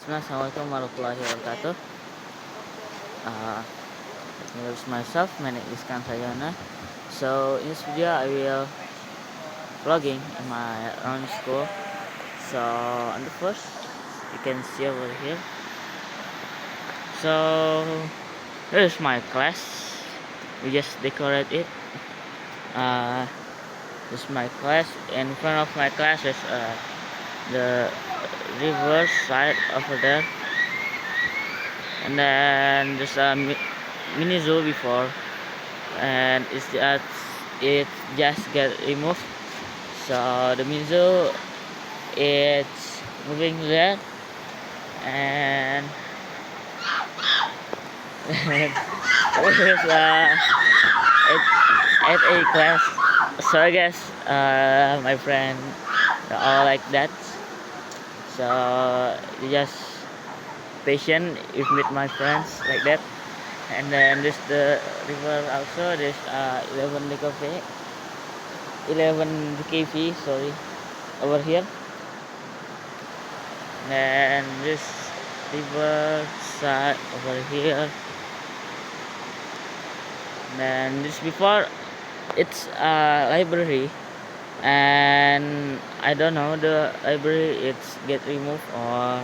Assalamualaikum warahmatullahi wabarakatuh. Uh, Introduce myself. My name is Kang Sayana. So in this video, I will vlogging in my own school. So on the first, you can see over here. So here's my class. We just decorate it. This is my class. In front of my class is the river side over there, and then there's a mini zoo before, and it just get removed. So the mini zoo it's moving there, and there's at a class. So I guess my friend are all like that. So you just patient if meet my friends like that. And then this the river also. There's 11 the cafe, 11 the cafe. Sorry, over here. And this river side over here. And then this before it's a library, and I don't know the library it's get removed or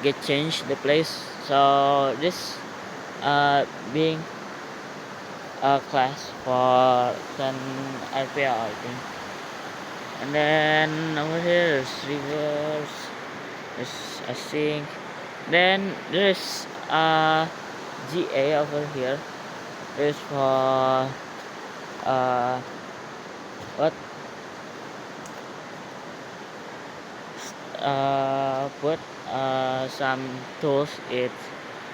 get changed the place. So this being a class for 10 RPL I think. And then over here is rivers, there's a sink, then there's a GA over here. There's for what put some tools it's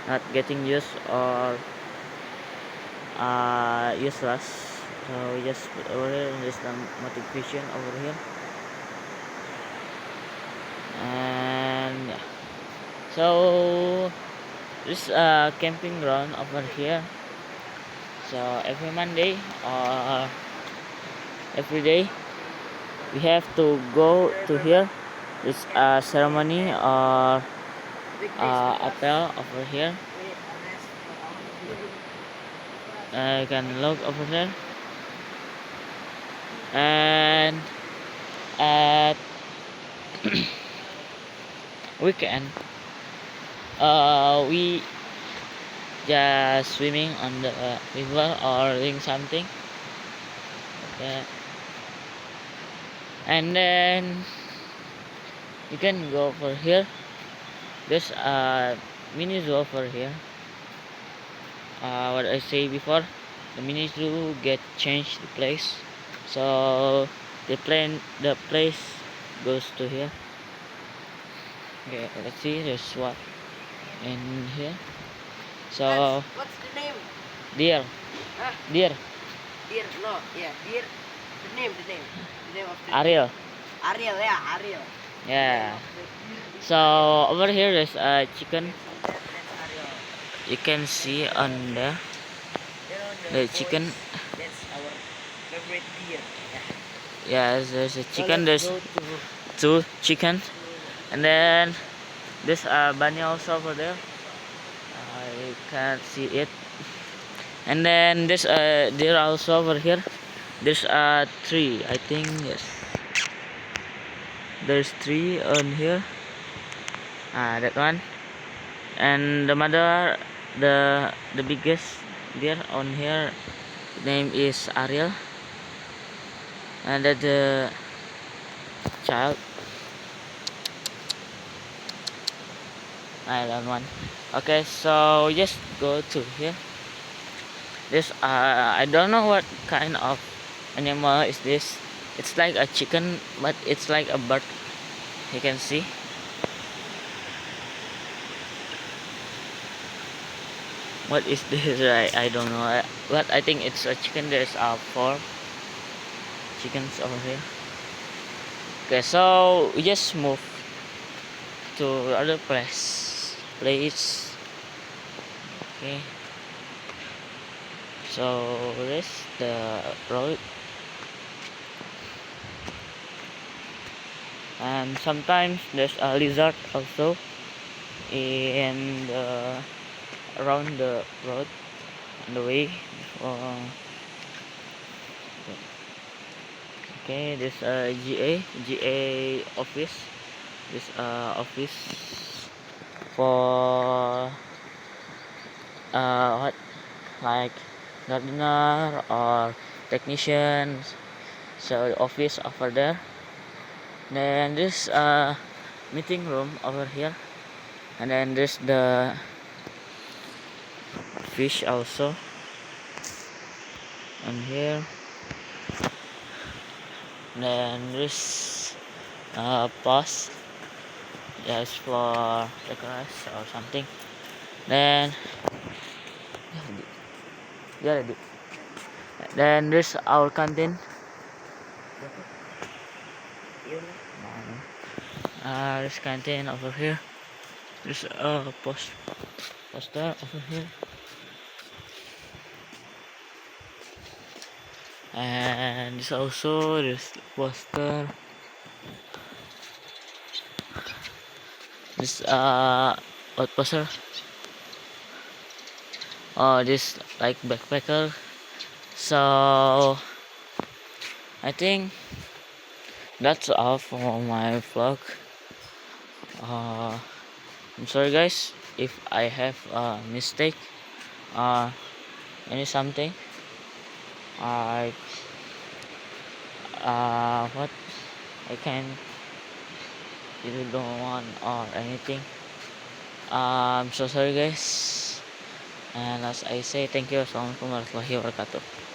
not getting used or useless. So we just put over here, and there's the motivation over here. And yeah. So this camping ground over here. So every Monday or every day we have to go to here. It's a ceremony or apel over here. You can look over there. And at weekend we just swimming on the river or doing something. Okay. And then you can go over here. There's a mini zoo over here. What I say before, the mini zoo get changed the place, so the place goes to here. Okay, let's see. There's what in here. So what's the name? Deer. Huh? Deer. Deer, no, yeah, deer. The name of the Ariel. Ariel, yeah, Ariel. Yeah. So over here there's a chicken. That's Ariel. You can see on the chicken. That's our favorite deer. Yeah, there's a chicken. So let's There's go two chickens, and then there's a bunny also over there. I can't see it. And then there's a deer also over here. There's a tree, I think. Yes, there's three on here. That one. And the mother, the biggest deer on here, name is Ariel. And that the child, I don't want. Okay, so just go to here. This I don't know what kind of animal is this. It's like a chicken, but it's like a bird. You can see. What is this? I don't know. But I think it's a chicken. There's 4 chickens over here. Okay, so we just move to other place. Okay. So this the road, and sometimes there's a lizard also. in the around the road on the way. Uh, okay, this GA office. This office for what, like gardener or technicians. So the office over there. Then this meeting room over here, and then there's the fish also on here. Then there's post just for the grass or something. Then yeah, then there's our canteen. Yun. There's canteen over here. There's a poster over here. And there's also this poster. This what poster? Oh, this like backpacker. So I think that's all for my vlog. I'm sorry guys if I have a mistake any something I what I can really don't want or anything. I'm so sorry guys, and as I say, thank you. Assalamualaikum warahmatullahi wabarakatuh.